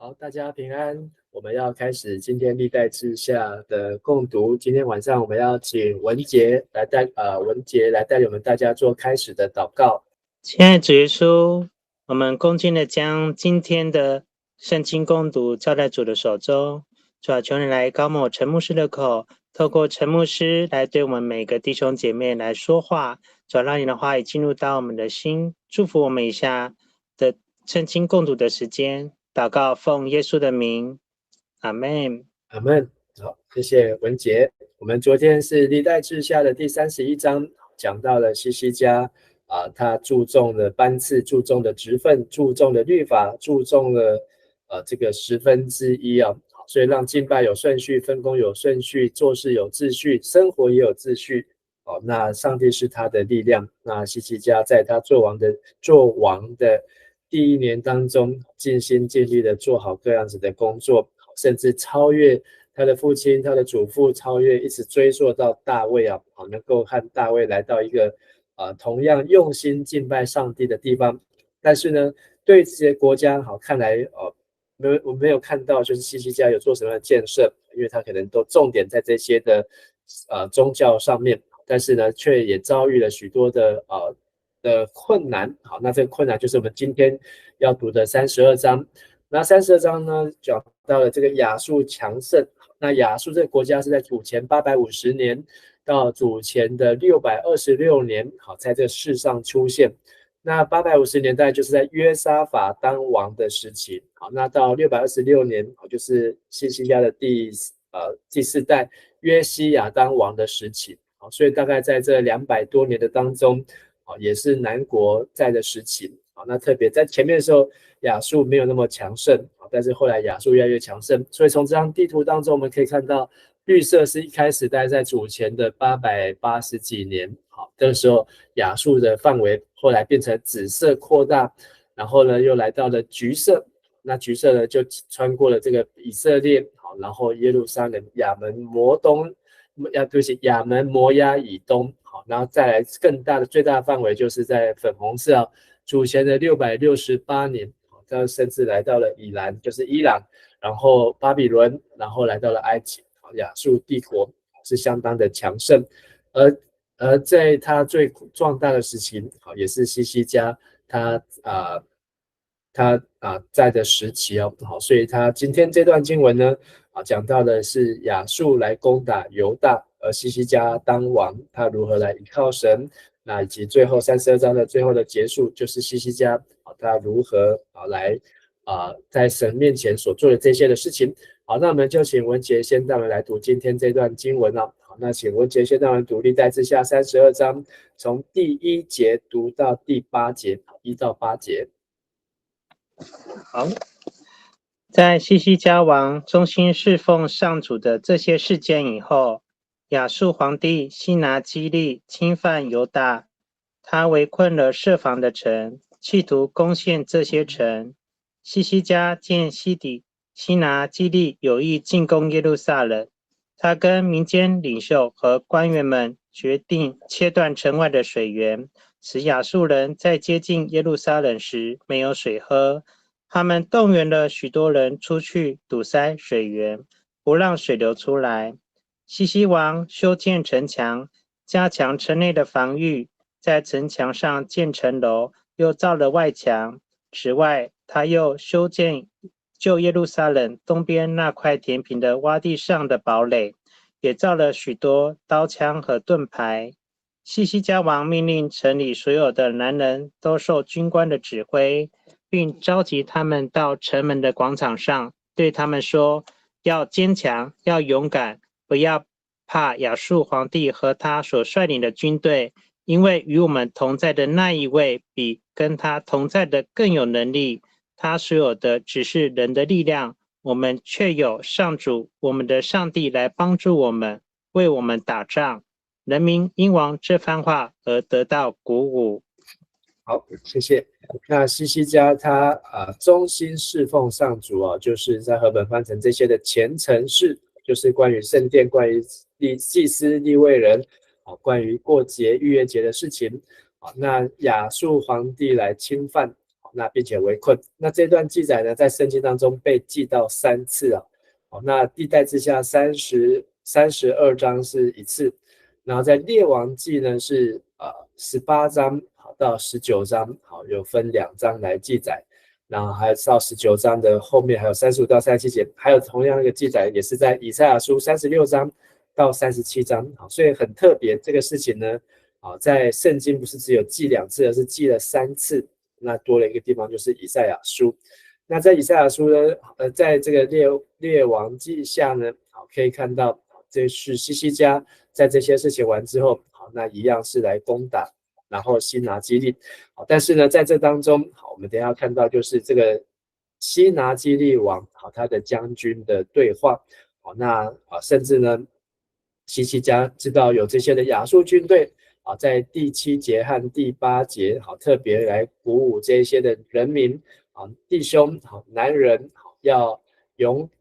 好，大家平安。我们要开始今天历代志下的共读。今天晚上我们要请文杰来带领我们大家做开始的祷告。亲爱的主耶稣，我们恭敬的将今天的圣经共读交在主的手中。主啊，求你来高抹陈牧师的口，透过陈牧师来对我们每个弟兄姐妹来说话。主啊，让你的话语进入到我们的心，祝福我们以下的圣经共读的时间。祷告奉耶稣的名，阿们。阿们。好，谢谢文杰。我们昨天是历代志下的第31章，讲到了希西家他注重了班次，注重了职分，注重了律法，注重了这个1/10啊，所以让敬拜有顺序，分工有顺序，做事有秩序，生活也有秩序。那上帝是他的力量。那希西家在他做王的第1年当中，尽心尽力的做好各样子的工作，甚至超越他的父亲、他的祖父，超越一直追溯到大卫啊，能够和大卫来到一个同样用心敬拜上帝的地方。但是呢，对这些国家看来我没有看到就是希西家有做什么样的建设，因为他可能都重点在这些的宗教上面，但是呢，却也遭遇了许多的困难。好，那这个困难就是我们今天要读的32章。那32章呢，讲到了这个亚述强盛。那亚述这个国家是在主前850年到主前的626年，好，在这个世上出现。那850年代就是在约沙法当王的时期。好，那到626年，就是希西家的第4代约西亚当王的时期。好，所以大概在这200多年的当中，也是南国在的时期。那特别在前面的时候，亚述没有那么强盛，但是后来亚述越来越强盛。所以从这张地图当中，我们可以看到，绿色是一开始待在主前的880几年。好，这个时候亚述的范围后来变成紫色扩大，然后呢又来到了橘色。那橘色呢就穿过了这个以色列，好，然后耶路撒冷、亚门、摩押以东。好，然后再来更大的最大的范围就是在粉红色主前的668年，到甚至来到了以兰，就是伊朗，然后巴比伦，然后来到了埃及。亚述帝国是相当的强盛。而在他最壮大的时期，也是希西家他在的时期哦。好，所以他今天这段经文呢，讲到的是亚述来攻打犹大，而希西家当王，他如何来依靠神。那以及最后32章的最后的结束，就是希西家他如何来在神面前所做的这些的事情。好，那我们就请文杰先带我们来读今天这段经文了。好，那请文杰先带我们读历代志下32章，从第1节读到第8节，1到8节。好，在希西家王忠心侍奉上主的这些事件以后，亚述皇帝西拿基立侵犯犹大，他围困了设防的城，企图攻陷这些城。希西家见西拿基立有意进攻耶路撒冷，他跟民间领袖和官员们决定切断城外的水源，使亚述人在接近耶路撒冷时没有水喝。他们动员了许多人出去堵塞水源，不让水流出来。西西王修建城墙，加强城内的防御，在城墙上建城楼，又造了外墙。此外，他又修建旧耶路撒冷东边那块填平的洼地上的堡垒，也造了许多刀枪和盾牌。西西家王命令城里所有的男人都受军官的指挥，并召集他们到城门的广场上，对他们说：要坚强，要勇敢，不要怕亚述皇帝和他所率领的军队，因为与我们同在的那一位比跟他同在的更有能力。他所有的只是人的力量，我们却有上主，我们的上帝来帮助我们，为我们打仗。人民因王这番话而得到鼓舞。好，谢谢。那希西家他忠心侍奉上主就是在和本翻成这些的虔诚事，就是关于圣殿、关于祭司、利未人，关于过节、逾越节的事情。那亚述皇帝来侵犯，那并且围困。那这段记载呢，在圣经当中被记到3次啊。好，那历代志下32章是1次，然后在列王记呢是18章到19章，好，有分2章来记载。然后还有到19章的后面还有35到37节，还有同样一个记载也是在以赛亚书36章到37章，好，所以很特别这个事情呢，在圣经不是只有记2次，而是记了3次，那多了一个地方就是以赛亚书。那在以赛亚书呢，在这个列王记下呢，好，可以看到这是西西家在这些事情完之后，好，那一样是来攻打。然后西拿基利，好，但是呢，在这当中，好，我们等一下看到就是这个西拿基利王，好，他的将军的对话，好，那甚至呢，西西家知道有这些的亚述军队，啊，在第7节和第8节，好，特别来鼓舞这些的人民，啊，弟兄，好，男人，好，要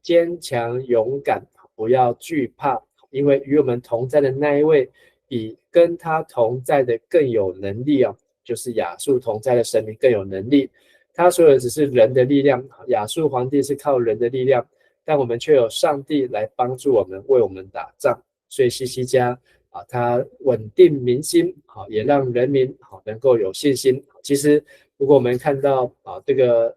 坚强勇敢，不要惧怕，因为与我们同在的那一位。比跟他同在的更有能力啊，就是亚述同在的神明更有能力。他说的只是人的力量，亚述皇帝是靠人的力量，但我们却有上帝来帮助我们，为我们打仗。所以西西家他稳定民心，也让人民能够有信心。其实如果我们看到这个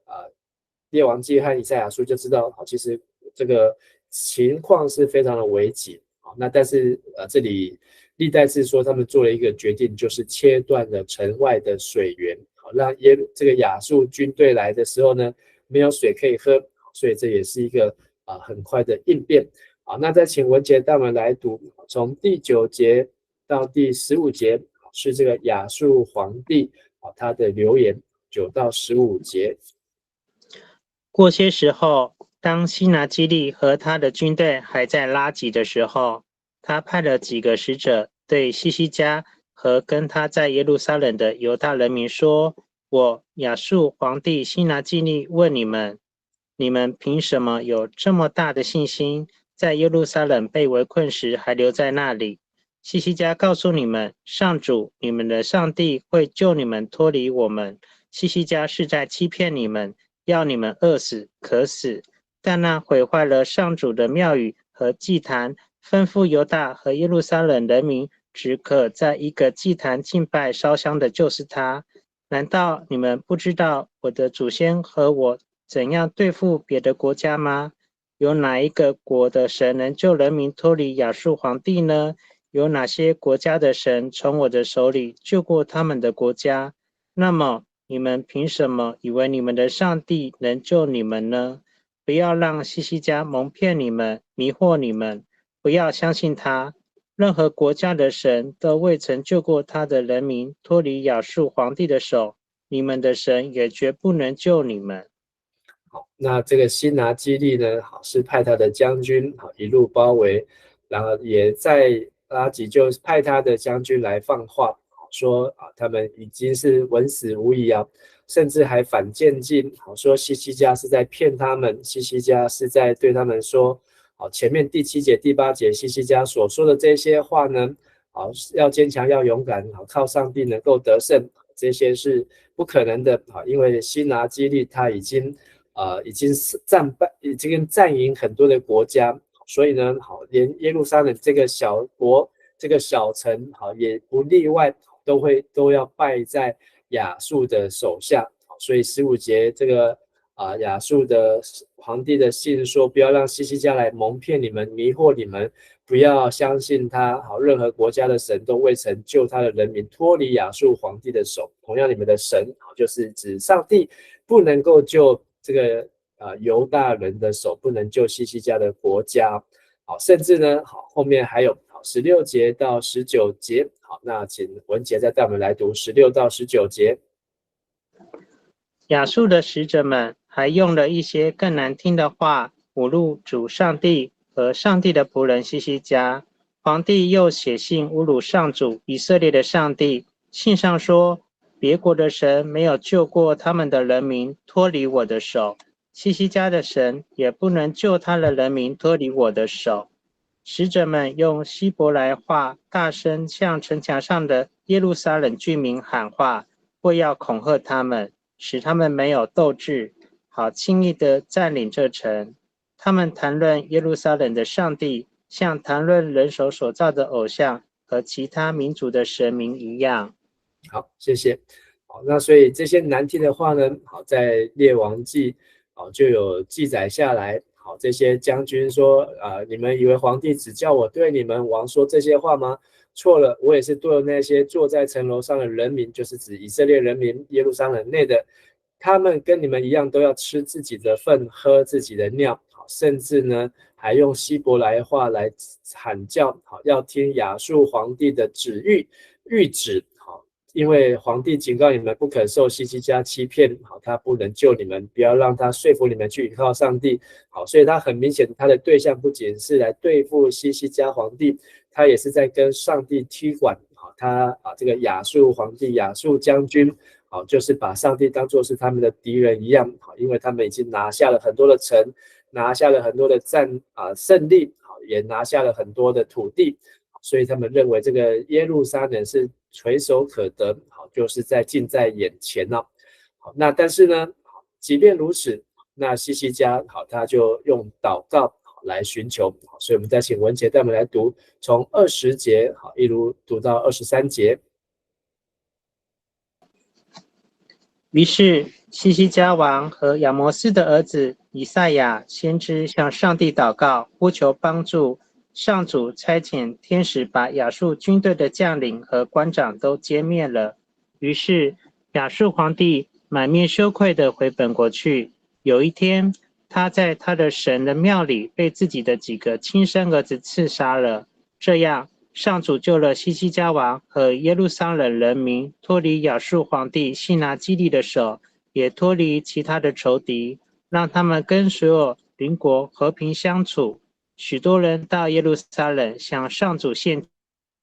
列王记和以赛亚书，就知道其实这个情况是非常的危急。那但是这里历代志说他们做了一个决定，就是切断了城外的水源，好让这个亚述军队来的时候呢，没有水可以喝，所以这也是一个很快的应变。好，那再请文杰带我们来读，从第9节到第15节是这个亚述皇帝他的留言，9到15节。过些时候，当西拿基利和他的军队还在拉吉的时候，他派了几个使者对西西家和跟他在耶路撒冷的犹大人民说：我亚述皇帝西拿基利问你们，你们凭什么有这么大的信心，在耶路撒冷被围困时还留在那里？西西家告诉你们，上主你们的上帝会救你们脱离我们。西西家是在欺骗你们，要你们饿死渴死。但那毁坏了上主的庙宇和祭坛，吩咐犹大和耶路撒冷人民只可在一个祭坛敬拜烧香的就是他。难道你们不知道我的祖先和我怎样对付别的国家吗？有哪一个国的神能救人民脱离亚述皇帝呢？有哪些国家的神从我的手里救过他们的国家？那么你们凭什么以为你们的上帝能救你们呢？不要让西西家蒙骗你们，迷惑你们，不要相信他。任何国家的神都未曾救过他的人民脱离亚述皇帝的手，你们的神也绝不能救你们。好，那这个西拿基利呢，是派他的将军一路包围，然后也在拉吉就派他的将军来放话，说他们已经是稳死无疑啊，甚至还反间计，说西西家是在骗他们，西西家是在对他们说，前面第7节、第8节西西家所说的这些话呢，要坚强，要勇敢，靠上帝能够得胜，这些是不可能的，因为西拿基利他已经占赢很多的国家，所以呢，连耶路撒冷这个小国、这个小城，也不例外，都要败在亚述的手下。所以15节这个亚述的皇帝的信说，不要让西西家来蒙骗你们、迷惑你们，不要相信他。任何国家的神都未曾救他的人民脱离亚述皇帝的手。同样，你们的神就是指上帝不能够救这个犹大人的手，不能救西西家的国家。甚至呢，后面还有16节到19节。好，那请文杰再带我们来读16到19节。亚述的使者们还用了一些更难听的话侮辱主上帝和上帝的仆人西西家。皇帝又写信侮辱上主以色列的上帝，信上说，别国的神没有救过他们的人民脱离我的手，西西家的神也不能救他的人民脱离我的手。使者们用希伯来话大声向城墙上的耶路撒冷居民喊话，或要恐吓他们。使他们没有斗志，好轻易地占领这城。他们谈论耶路撒冷的上帝，像谈论人手所造的偶像和其他民族的神明一样。好，谢谢。好，那所以这些难听的话呢，好，在列王记就有记载下来。好，这些将军说你们以为皇帝只叫我对你们王说这些话吗？错了，我也是对那些坐在城楼上的人民，就是指以色列人民，耶路撒冷内的，他们跟你们一样，都要吃自己的粪，喝自己的尿，甚至呢还用希伯来话来喊叫，要听亚述皇帝的谕旨。因为皇帝警告你们不可受希西家欺骗，他不能救你们，不要让他说服你们去依靠上帝。所以他很明显，他的对象不仅是来对付希西家皇帝，他也是在跟上帝踢馆。他这个亚述皇帝、亚述将军，就是把上帝当作是他们的敌人一样，因为他们已经拿下了很多的城，拿下了很多的胜利，也拿下了很多的土地。所以他们认为这个耶路撒冷是垂手可得，就是近在眼前了。那但是呢，即便如此，那希西家他就用祷告来寻求。所以我们再请文杰带我们来读，从20节一路读到23节。于是希西家王和亚摩斯的儿子以赛亚先知向上帝祷告，呼求帮助。上主差遣天使把亚述军队的将领和官长都歼灭了。于是亚述皇帝满面羞愧地回本国去。有一天，他在他的神的庙里被自己的几个亲生儿子刺杀了。这样，上主救了希西家王和耶路撒冷人民，脱离亚述皇帝西拿基立的手，也脱离其他的仇敌，让他们跟所有邻国和平相处。许多人到耶路撒冷向上主献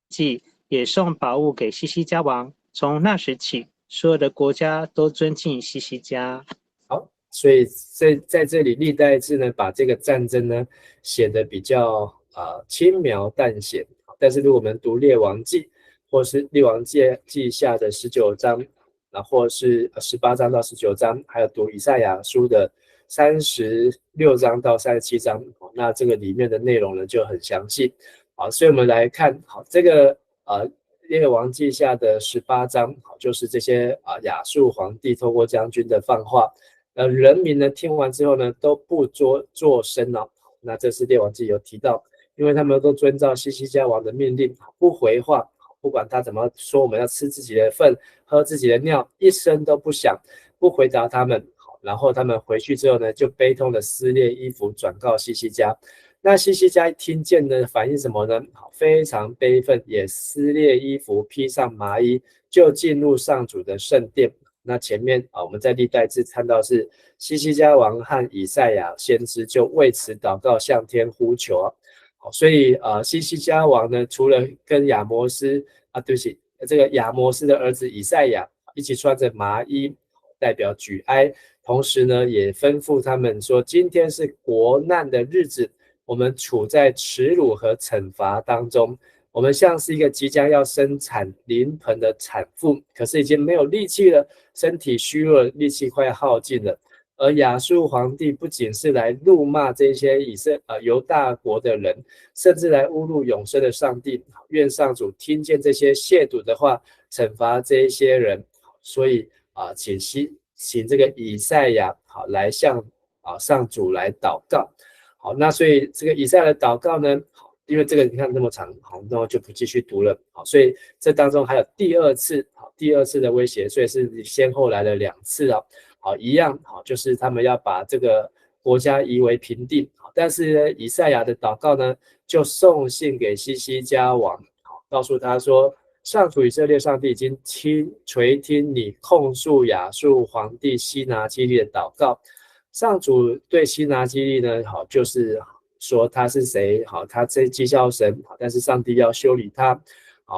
祭，也送宝物给希西家王。从那时起，所有的国家都尊敬希西家。好，所以在这里历代志呢，把这个战争呢写得比较轻描淡写。但是如果我们读列王记，或是列王记下的19章，或是18章到19章，还有读以赛亚书的36章到37章，那这个里面的内容呢就很详细。所以我们来看，这个列王记下的18章，就是这些亚述皇帝透过将军的放话，人民呢听完之后呢都不作声了。那这是列王记有提到，因为他们都遵照希西家王的命令，不回话，不管他怎么说，我们要吃自己的粪，喝自己的尿，一声都不响，不回答他们。然后他们回去之后呢，就悲痛的撕裂衣服，转告希西家。那希西家一听见的反应什么呢？非常悲愤，也撕裂衣服，披上麻衣，就进入上主的圣殿。那前面我们在历代志看到是希西家王和以赛亚先知就为此祷告，向天呼求。所以希西家王呢，除了跟亚摩斯对不起，这个亚摩斯的儿子以赛亚一起穿着麻衣，代表举哀，同时呢，也吩咐他们说，今天是国难的日子，我们处在耻辱和惩罚当中，我们像是一个即将要生产临盆的产妇，可是已经没有力气了，身体虚弱，力气快耗尽了。而亚述皇帝不仅是来怒骂这些犹大国的人，甚至来侮辱永生的上帝。愿上主听见这些亵渎的话，惩罚这一些人。所以请这个以赛亚来向上主来祷告。好，那所以这个以赛亚的祷告呢，因为这个你看那么长，好，那我就不继续读了。好，所以这当中还有第二次的威胁，所以是先后来了2次啊。好，一样，好，就是他们要把这个国家夷为平地。但是呢，以赛亚的祷告呢，就送信给希西家王，告诉他说，上主以色列上帝已经垂听你控诉亚述皇帝西拿基立的祷告。上主对西拿基立呢，就是说他是谁，他这讥笑神，但是上帝要修理他。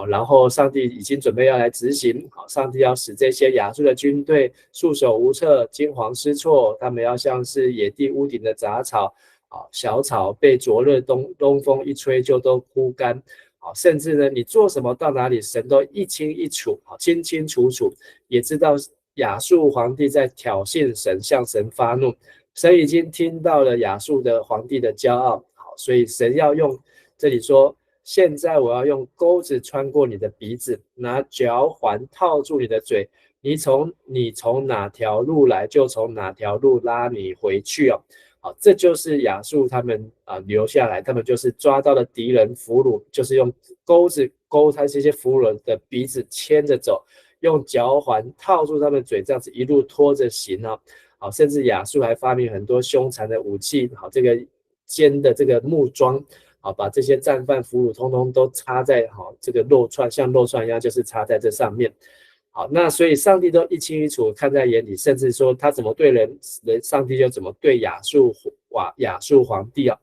然后上帝已经准备要来执行，上帝要使这些亚述的军队束手无策，惊惶失措，他们要像是野地屋顶的杂草，小草被灼热东风一吹就都枯干。甚至呢，你做什么到哪里，神都一清一楚，清清楚楚，也知道亚述皇帝在挑衅神，向神发怒。神已经听到了亚述的皇帝的骄傲，好，所以神要用这里说，现在我要用钩子穿过你的鼻子，拿嚼环套住你的嘴，你从哪条路来，就从哪条路拉你回去哦。好，这就是亚述他们留下来，他们就是抓到了敌人俘虏，就是用钩子勾他这些俘虏的鼻子牵着走，用嚼环套住他们嘴，这样子一路拖着行啊。好，甚至亚述还发明很多凶残的武器，好，这个尖的这个木桩，好，把这些战犯俘虏通通都插在好这个肉串，像肉串一样，就是插在这上面。好，那所以上帝都一清一楚看在眼里，甚至说他怎么对人，上帝就怎么对亚述皇帝啊。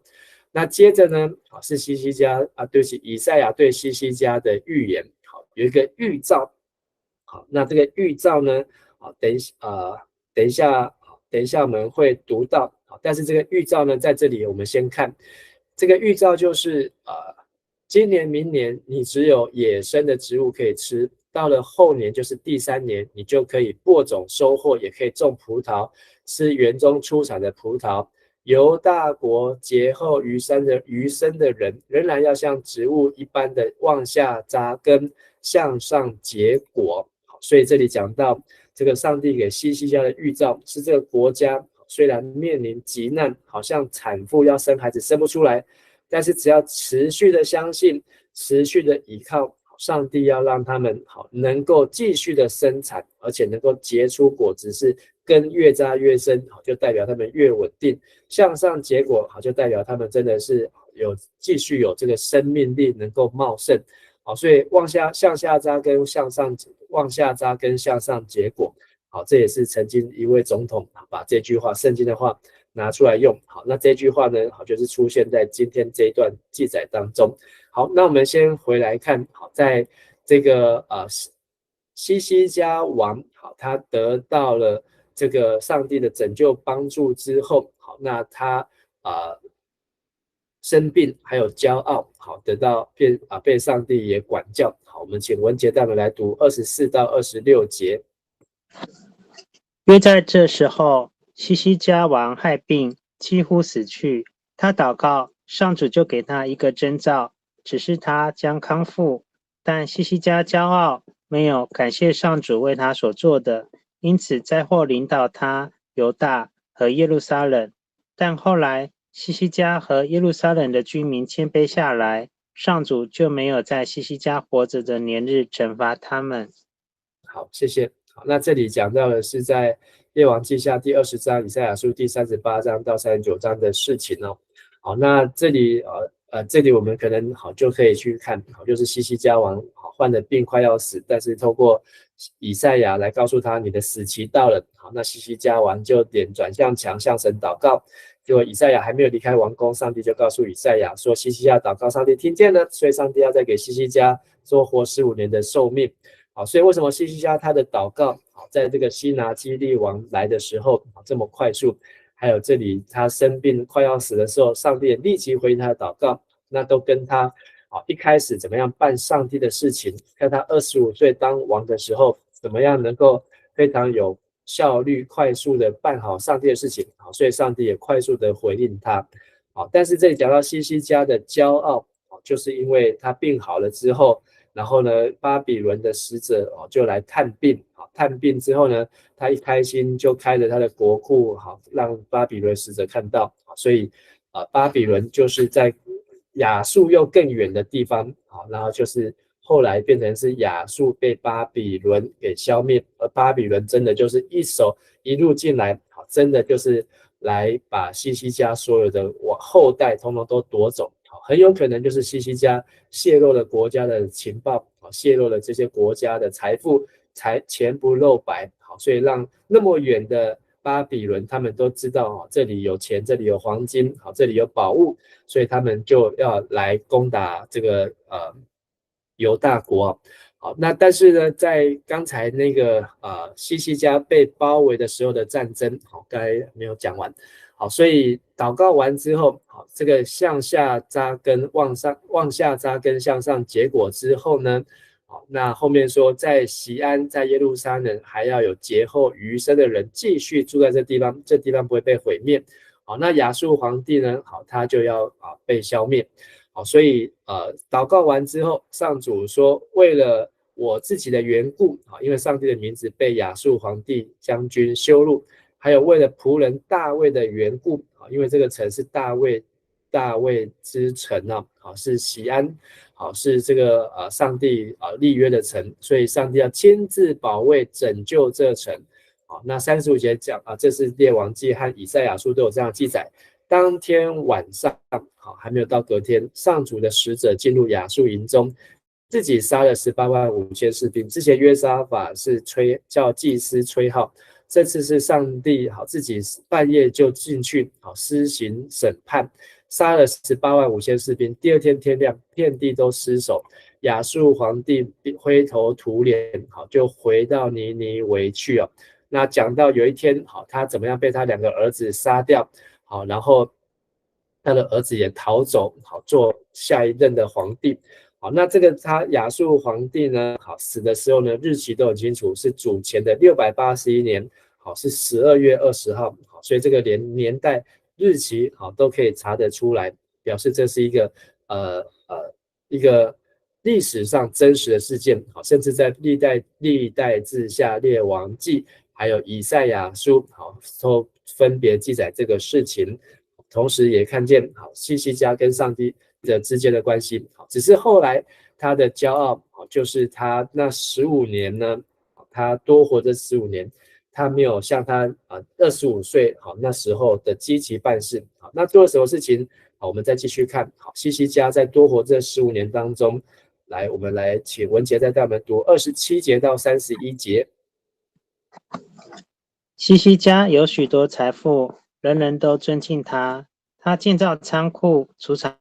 那接着呢，是西西家对不起，以赛亚对西西家的预言，好，有一个预兆。好，那这个预兆呢，等一下我们会读到，但是这个预兆呢，在这里我们先看，这个预兆就是今年明年你只有野生的植物可以吃，到了后年就是第3年，你就可以播种收获，也可以种葡萄，吃园中出产的葡萄。犹大国劫后余生的人，仍然要像植物一般的往下扎根，向上结果。所以这里讲到这个上帝给西西家的预兆，是这个国家虽然面临急难，好像产妇要生孩子生不出来，但是只要持续的相信，持续的依靠上帝，要让他们能够继续的生产，而且能够结出果子，是根越扎越深，就代表他们越稳定，向上结果就代表他们真的是继续有这个生命力，能够茂盛。好，所以向下扎根，往下扎根，向上结果。好，这也是曾经一位总统把这句话圣经的话拿出来用。好，那这句话呢，就是出现在今天这一段记载当中。好，那我们先回来看，好，在这个西西家王，好，他得到了这个上帝的拯救帮助之后，好，那他生病还有骄傲，好，得到被上帝也管教。好，我们请文杰带我们来读24到26节。约在这时候，西西家王害病，几乎死去。他祷告，上主就给他一个征兆，只是他将康复。但西西家骄傲，没有感谢上主为他所做的，因此灾祸临到他、犹大和耶路撒冷。但后来西西家和耶路撒冷的居民谦卑下来，上主就没有在西西家活着的年日惩罚他们。好，谢谢。好，那这里讲到的是在列王记下第20章，以赛亚书第38章到39章的事情哦。好，那这里我们可能就可以去看，就是西西家王患了病快要死，但是透过以赛亚来告诉他你的死期到了。好，那西西家王就脸转向墙，向神祷告。结果以赛亚还没有离开王宫，上帝就告诉以赛亚说，西西家祷告上帝听见了，所以上帝要再给西西家多活15年的寿命。好，所以为什么西西家他的祷告在这个西拿基利王来的时候这么快速，还有这里他生病快要死的时候，上帝也立即回应他的祷告，那都跟他一开始怎么样办上帝的事情，看他25岁当王的时候怎么样能够非常有效率快速的办好上帝的事情，所以上帝也快速的回应他。但是这里讲到西西家的骄傲，就是因为他病好了之后，然后呢，巴比伦的使者就来探病，探病之后呢，他一开心就开了他的国库，让巴比伦使者看到，所以巴比伦就是在亚述又更远的地方，然后就是后来变成是亚述被巴比伦给消灭，而巴比伦真的就是一路进来，真的就是来把西西家所有的后代通通都夺走。很有可能就是西西家泄露了国家的情报，泄露了这些国家的财富，钱不露白，所以让那么远的巴比伦他们都知道这里有钱，这里有黄金，这里有宝物，所以他们就要来攻打这个犹大国。好，那但是呢，在刚才那个西西家被包围的时候的战争，刚才没有讲完。好，所以祷告完之后，好，这个向下扎根，往下扎根，向上结果之后呢，好，那后面说在锡安，在耶路撒冷还要有劫后余生的人继续住在这地方，这地方不会被毁灭。好，那亚述皇帝呢？好，他就要被消灭。好，所以祷告完之后，上主说，为了我自己的缘故，因为上帝的名字被亚述皇帝将军羞辱，还有为了仆人大卫的缘故，因为这个城是大卫之城啊，是锡安，是这个上帝立约的城，所以上帝要亲自保卫拯救这城。那35节讲这是列王记和以赛亚书都有这样记载。当天晚上，还没有到隔天，上主的使者进入亚述营中，自己杀了185000士兵。之前约沙法是叫祭司吹号，这次是上帝自己半夜就进去施行审判，杀了185000士兵。第二天天亮，遍地都失守。亚述皇帝灰头土脸，就回到尼尼微去。那讲到有一天，他怎么样被他2个儿子杀掉，然后他的儿子也逃走，做下一任的皇帝。那这个他亚述皇帝呢，死的时候呢，日期都很清楚，是主前的681年，是12月20号，所以这个连年代日期都可以查得出来，表示这是一个一个历史上真实的事件，甚至在历代志下、列王记还有以赛亚书都分别记载这个事情，同时也看见西西家跟上帝的之间的关系。只是后来他的骄傲，就是他那15年呢，他多活这15年，他没有像他25岁那时候的积极办事。那做了什么事情？我们再继续看。西西家在多活这15年当中，我们来请文杰再带我们读27节到31节。西西家有许多财富，人人都尊敬他。他建造仓库，储藏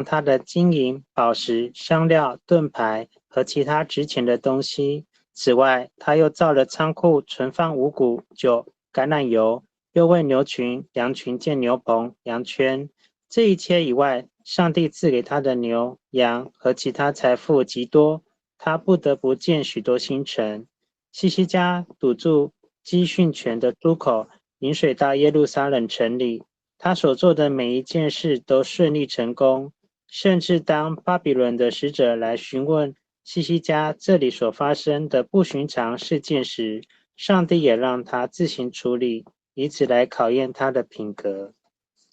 他的金银、宝石、香料、盾牌和其他值钱的东西。此外，他又造了仓库，存放五谷、酒、橄榄油，又为牛群、羊群建牛棚、羊圈。这一切以外，上帝赐给他的牛、羊和其他财富极多，他不得不建许多新城。西西家堵住基训泉的出口，引水到耶路撒冷城里。他所做的每一件事都顺利成功，甚至当巴比伦的使者来询问西西家这里所发生的不寻常事件时，上帝也让他自行处理，以此来考验他的品格。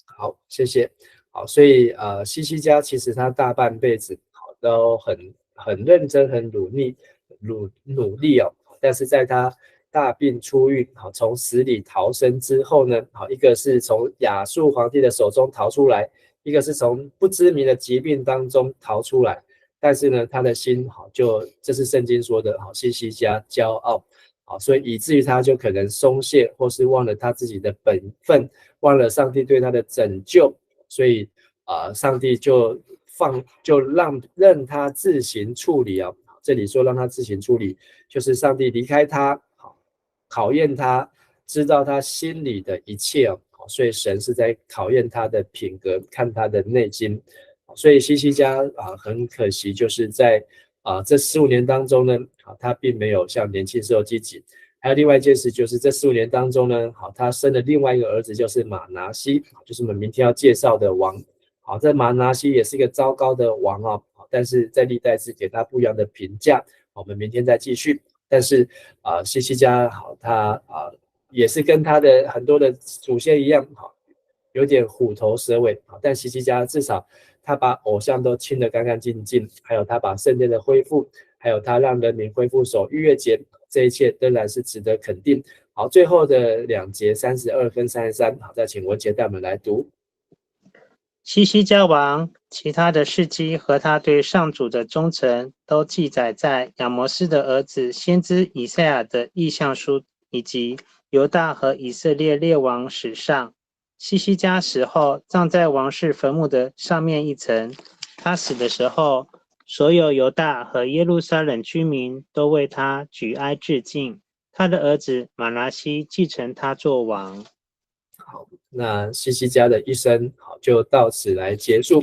好，谢谢。好，所以西西家其实他大半辈子都很认真、很努力哦。但是在他大病初愈，从死里逃生之后呢，一个是从亚述皇帝的手中逃出来，一个是从不知名的疾病当中逃出来。但是呢，他的心这是圣经说的，西西家骄傲，所以以至于他就可能松懈，或是忘了他自己的本分，忘了上帝对他的拯救，所以上帝就任他自行处理啊。这里说让他自行处理，就是上帝离开他，考验他，知道他心里的一切，所以神是在考验他的品格，看他的内心。所以西西家很可惜，就是在这15年当中呢，他并没有像年轻时候积极。还有另外一件事，就是这15年当中呢，他生了另外一个儿子，就是马拿西，就是我们明天要介绍的王。这马拿西也是一个糟糕的王啊，但是在历代志给他不一样的评价，我们明天再继续。但是西西家他也是跟他的很多的祖先一样，有点虎头蛇尾，但西西家至少他把偶像都清得干干净净，还有他把圣殿的恢复，还有他让人民恢复守逾越节，这一切仍然是值得肯定。好，最后的2节32跟33，再请文杰带我们来读。西西家王其他的事迹和他对上主的忠诚，都记载在亚摩斯的儿子先知以赛亚的异象书，以及犹大和以色列列王史上。西西家死后，葬在王室坟墓的上面一层。他死的时候，所有犹大和耶路撒冷居民都为他举哀致敬。他的儿子马拿西继承他做王。好，那西西家的一生就到此来结束。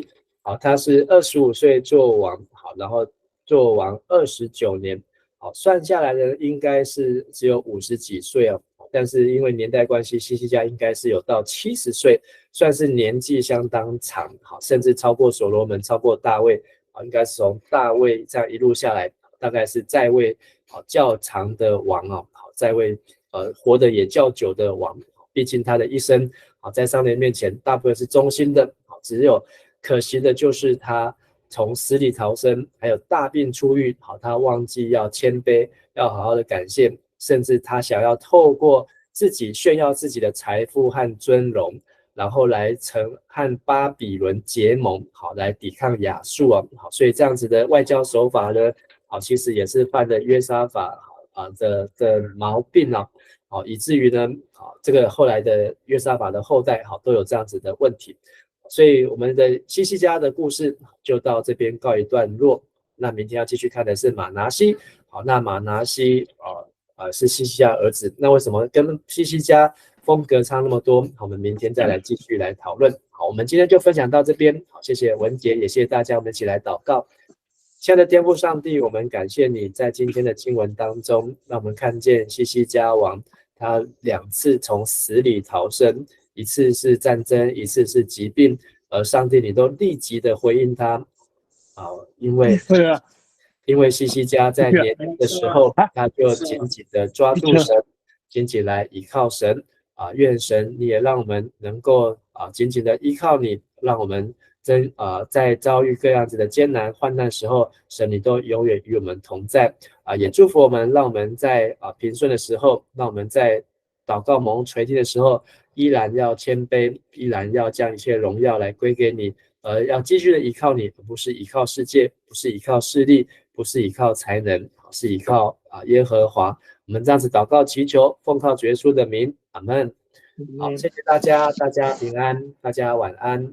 他是25岁做王，然后做王29年，好，算下来呢，应该是只有50几岁哦。但是因为年代关系，希西家应该是有到70岁，算是年纪相当长，好，甚至超过所罗门，超过大卫，好，应该是从大卫这样一路下来，大概是在位好较长的王哦，好，在位活得也较久的王，毕竟他的一生好在上帝面前大部分是忠心的，好，只有可惜的就是他从死里逃生，还有大病初愈，好，他忘记要谦卑，要好好的感谢。甚至他想要透过自己炫耀自己的财富和尊荣，然后来和巴比伦结盟，好，来抵抗亚述啊，好，所以这样子的外交手法呢，好，其实也是犯了约沙法的毛病啊，好，以至于呢，好，这个后来的约沙法的后代，好，都有这样子的问题，所以我们的希西家的故事就到这边告一段落。那明天要继续看的是马拿西，好，那马拿西是希西家儿子，那为什么跟希西家风格差那么多？我们明天再来继续来讨论。好，我们今天就分享到这边。好，谢谢文杰，也谢谢大家，我们一起来祷告。亲爱的天父上帝，我们感谢你在今天的经文当中，让我们看见希西家王他2次从死里逃生，一次是战争，一次是疾病，而上帝你都立即的回应他。因为希西家在年轻的时候，他就紧紧的抓住神，紧紧来依靠神愿神你也让我们能够紧紧的依靠你，让我们在遭遇各样子的艰难患难时候，神你都永远与我们同在也祝福我们，让我们在平顺的时候，让我们在祷告蒙垂听的时候，依然要谦卑，依然要将一切荣耀来归给你，要继续的依靠你，而不是依靠世界，不是依靠势力，不是依靠才能，是依靠耶和华。我们这样子祷告祈求，奉靠主耶稣的名，阿们。好，谢谢大家，大家平安，大家晚安。